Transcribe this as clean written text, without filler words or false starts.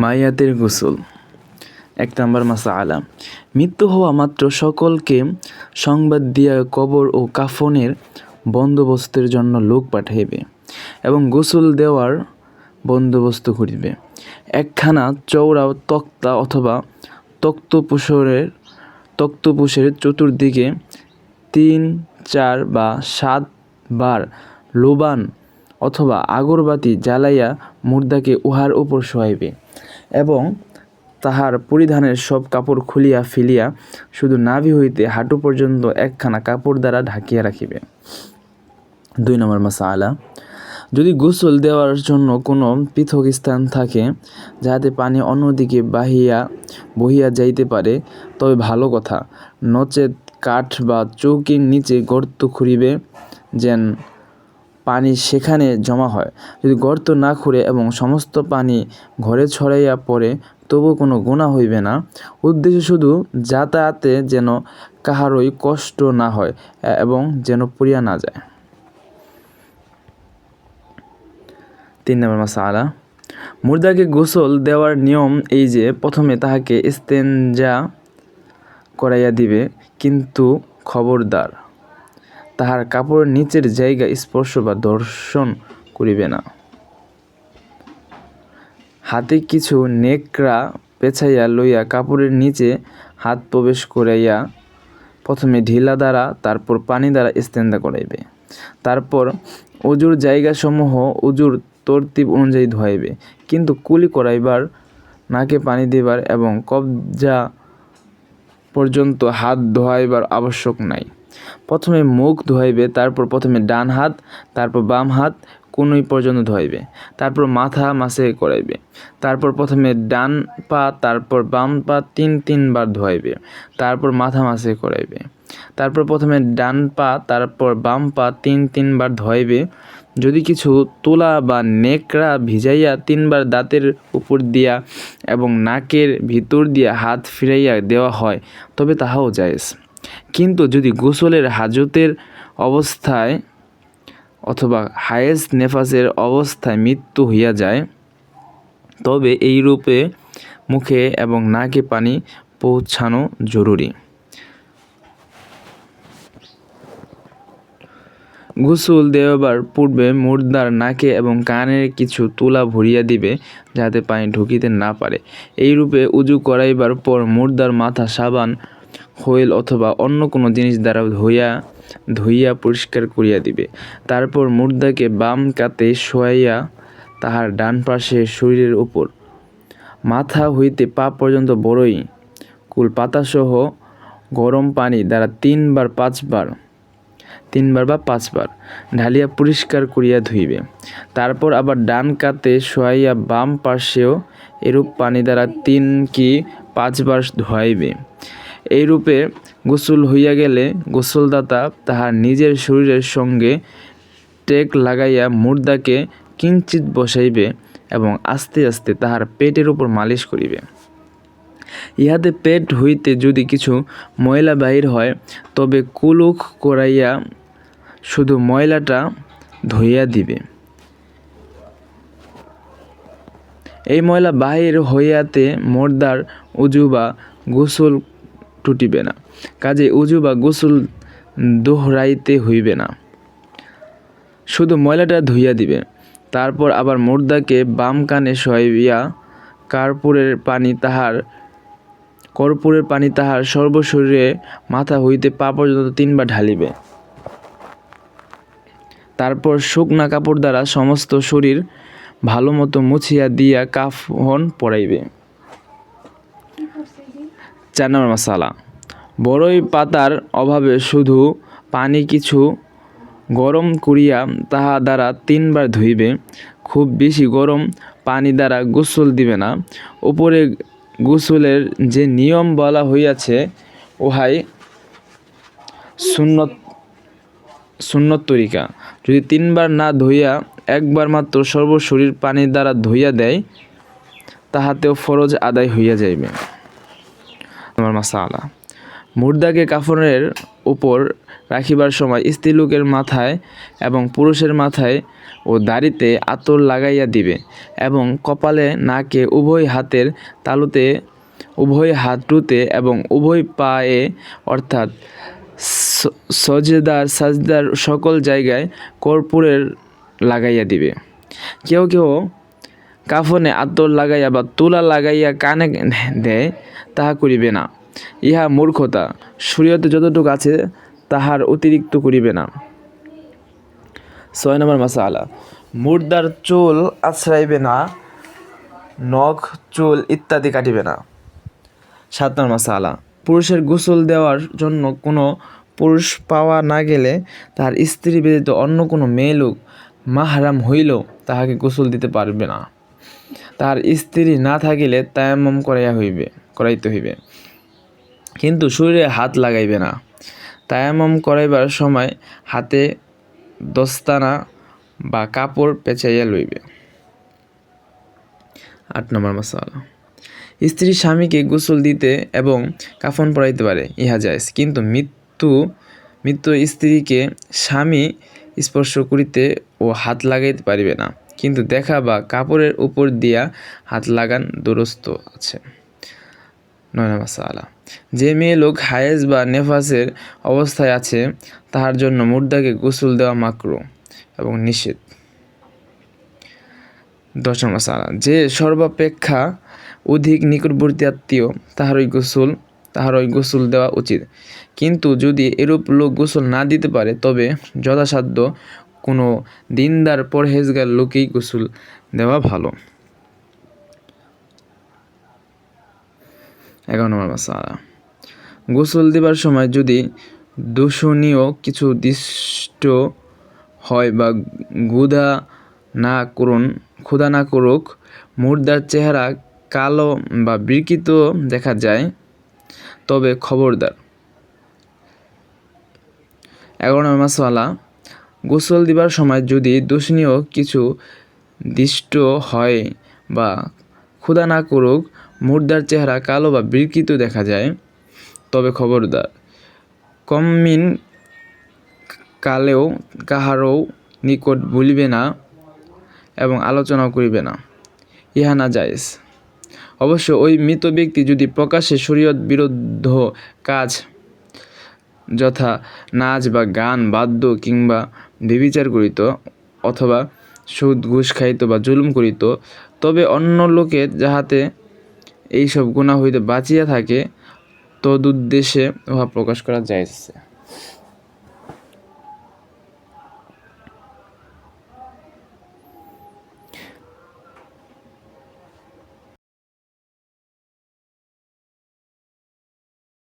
মাইয়াতের গোসল। 1 নম্বর মাসআলা, মৃত্যু হওয়া মাত্র সকলকে সংবাদ দিয়া কবর ও কাফনের বন্দোবস্তের জন্য লোক পাঠাইবে এবং গোসল দেওয়ার বন্দোবস্ত করিবে। একখানা চওড়া তক্তা অথবা তক্তপোশের চতুর্দিকে 3, 4 বা 7 বার লোবান অথবা আগরবাতি জ্বালাইয়া মুর্দাকে উহার উপর শোয়াইবে এবং তাহার পরিধানের সব কাপড় খুলিয়া ফেলিয়া শুধু নাভি হইতে হাঁটু পর্যন্ত একখানা কাপড় দ্বারা ঢাকিয়া রাখিবে। 2 নম্বর মাসআলা, যদি গোসল দেওয়ার জন্য কোনো পৃথক স্থান থাকে যাহাতে পানি অন্যদিকে বহিয়া যাইতে পারে তবে ভালো কথা, নচেৎ কাঠ বা চৌকির নিচে গর্ত খুঁড়িবে যেন পানি সেখানে জমা হয়। যদি গর্ত না খুঁড়ে এবং সমস্ত পানি ঘরে ছড়াইয়া পড়ে তবু কোনো গুনাহ হইবে না। উদ্দেশ্য শুধু যাতায়াতে যেন কাহারই কষ্ট না হয় এবং যেন পুড়িয়া না যায়। 3 নম্বর মাসআলা, মুর্দাকে গোসল দেওয়ার নিয়ম এই যে প্রথমে তাহাকে ইস্তেঞ্জা করাইয়া দিবে, কিন্তু খবরদার তাহার কাপড়ের নিচের জায়গা স্পর্শ বা দর্শন করিবে না। হাতে কিছু নেকড়া পেঁচাইয়া লইয়া কাপড়ের নিচে হাত প্রবেশ করাইয়া প্রথমে ঢিলা দ্বারা তারপর পানি দ্বারা ইস্তেঞ্জা করাইবে। তারপর অজুর জায়গাসমূহ অজুর তরতিব অনুযায়ী ধোয়াইবে, কিন্তু কুলি করাইবার, নাকে পানি দিবার এবং কবজা পর্যন্ত হাত ধোয়াইবার আবশ্যক নাই। প্রথমে মুখ ধোয়াইবে, তারপর প্রথমে ডান হাত, তারপর বাম হাত কনুই পর্যন্ত ধোয়াইবে, তারপর মাথা মাসে করাইবে, তারপর প্রথমে ডান পা তারপর বাম পা 3 বার ধোয়াইবে, তারপর মাথা মাসে করাইবে, তারপর প্রথমে ডান পা তারপর বাম পা 3 বার ধোয়াইবে। যদি কিছু তুলা বা নেকড়া ভিজাইয়া 3 বার দাঁতের উপর দিয়া এবং নাকের ভিতর দিয়া হাত ফিরাইয়া দেওয়া হয় তবে তাহাও জায়েজ। কিন্তু যদি গোসলের হাজতের অবস্থায় অথবা হায়েজ নেফাসের অবস্থায় মৃত্যু হইয়া যায় তবে এই রূপে মুখে এবং নাকে পানি পৌঁছানো জরুরি। গোসল দেওয়ার পূর্বে মুর্দার নাকে এবং কানের কিছু তুলা ভরিয়া দিবে যাহাতে পানি ঢুকিতে না পারে। এই রূপে উজু করাইবার পর মুর্দার মাথা সাবান, হইল অথবা অন্য কোনো জিনিস দ্বারা ধুইয়া পরিষ্কার করিয়া দিবে। তারপর মুর্দাকে বাম কাতে শোয়াইয়া তাহার ডান পাশে শরীরের উপর মাথা হইতে পা পর্যন্ত বড়ই কুল পাতাসহ গরম পানি দ্বারা 3 বা 5 বার ঢালিয়া পরিষ্কার করিয়া ধুইবে। তারপর আবার ডান কাতে শোয়াইয়া বাম পাশেও এরূপ পানি দ্বারা 3 কি 5 বার ধোয়াইবে। এইরূপে গোসল হইয়া গেলে গোসলদাতা তাহার নিজের শরীরের সঙ্গে টেক লাগাইয়া মুর্দাকে কিঞ্চিৎ বসাইবে এবং আস্তে আস্তে তাহার পেটের উপর মালিশ করিবে। ইহাতে পেট হইতে যদি কিছু ময়লা বাহির হয় তবে কুলুক করাইয়া শুধু ময়লাটা ধুইয়া দিবে। এই ময়লা বাহির হইয়াতে মুর্দার উজু বা গোসল টুটিবে না, কাজে উজু বা গোসল দোহরাইতে হইবে না, শুধু ময়লাটা ধুইয়া দিবে। তারপর আবার মুর্দাকে বাম কানে শোয়াইয়া কর্পূরের পানি তাহার সর্বশরীরে মাথা হইতে পা পর্যন্ত 3 বার ঢালিবে। তারপর শুকনা কাপড় দ্বারা সমস্ত শরীর ভালো মতো মুছিয়া দিয়া কাফন পরাইবে। 4 নম্বর মাসআলা, বড়ই পাতার অভাবে শুধু পানি কিছু গরম করিয়া তাহা দ্বারা 3 বার ধুইবে। খুব বেশি গরম পানি দ্বারা গোসল দিবে না। উপরে গোসলের যে নিয়ম বলা হইয়াছে উহাই সুন্নত তরিকা। যদি 3 বার না ধুইয়া 1 বার মাত্র সর্বশরীর পানি দ্বারা ধুইয়া দেয় তাহাতেও ফরজ আদায় হইয়া যাইবে। আমার মাসআলা, মুর্দাকে কাফনের উপর রাখিবার সময় স্ত্রীলোকের মাথায় এবং পুরুষের মাথায় ও দাড়িতে আতর লাগাইয়া দিবে এবং কপালে, নাকে, উভয় হাতের তালুতে, উভয় হাঁটুতে এবং উভয় পায়ে অর্থাৎ সাজদার সকল জায়গায় কর্পূরের লাগাইয়া দিবে। কেউ কেউ কাফনে আতর লাগাইয়া বা তুলা লাগাইয়া কানে দেয়, তাহা করিবে না, ইহা মূর্খতা। শরীয়তে যতটুকু আছে তাহার অতিরিক্ত করিবে না। 6 নম্বর মাসআলা, মুর্দার চুল আঁচড়াইবে না, নখ, চুল ইত্যাদি কাটিবে না। 7 নম্বর মাসআলা, পুরুষের গোসল দেওয়ার জন্য কোনো পুরুষ পাওয়া না গেলে তাহার স্ত্রী ব্যতীত অন্য কোনো মেয়ে লোক মাহরাম হইলেও তাহাকে গোসল দিতে পারবে না। তাহার স্ত্রী না থাকিলে তায়াম্মুম করাইতে হইবে, কিন্তু শরীরে হাত লাগাইবে না। তায়াম্মুম করাইবার সময় হাতে দস্তানা বা কাপড় পেঁচাইয়া লইবে। 8 নম্বর মাসআলা, স্ত্রী স্বামীকে গোসল দিতে এবং কাফন পরাইতে পারে, ইহা জায়েজ, কিন্তু মৃত স্ত্রীকে স্বামী স্পর্শ করিতে ও হাত লাগাইতে পারিবে না, কিন্তু দেখা বা কাপড়ের উপর দিয়া হাত লাগান দুরস্ত আছে। 9 নম্বর মাসআলা, যে মেয়ে লোক হায়েজ বা নেফাসের অবস্থায় আছে তাহার জন্য মুর্দাকে গোসল দেওয়া মাকরুহ এবং নিষেধ। 10 নম্বর মাসআলা, যে সর্বাপেক্ষা অধিক নিকটবর্তী আত্মীয় তাহারই গোসল দেওয়া উচিত, কিন্তু যদি এরূপ লোক গোসল না দিতে পারে তবে যথাসাধ্য কোনো দিনদার পরহেজগার লোকেই গোসল দেওয়া ভালো। 11 নম্বর মাসআলা, গোসল দেবার সময় যদি দূষণীয় কিছু দৃষ্ট হয় বা ক্ষুধা না করুক, মুর্দার চেহারা কালো বা বিকৃত দেখা যায়, তবে খবরদার। 11 নম্বর মাসআলা, গোসল দিবার সময় যদি দূষণীয় কিছু দৃষ্ট হয় বা ক্ষুধা না করুক, মুর্দার চেহারা কালো বা বিকৃত দেখা যায়, তবে খবরদার। কম্মিন কালেও কাহারও নিকট বলিবে না এবং আলোচনাও করিবে না, ইহা না জায়েজ। অবশ্য ওই মৃত ব্যক্তি যদি প্রকাশ্যে শরীয়ত বিরুদ্ধ কাজ যথা নাচ বা গান, বাদ্য কিংবা ব্যভিচার করিত, অথবা সুদ ঘুষ খাইত বা জুলুম করিত, তবে অন্য লোকে যাহাতে এইসব গুনাহ হইতে বাঁচিয়া থাকে তদুদ্দেশ্যে উহা প্রকাশ করা যাইতেছে।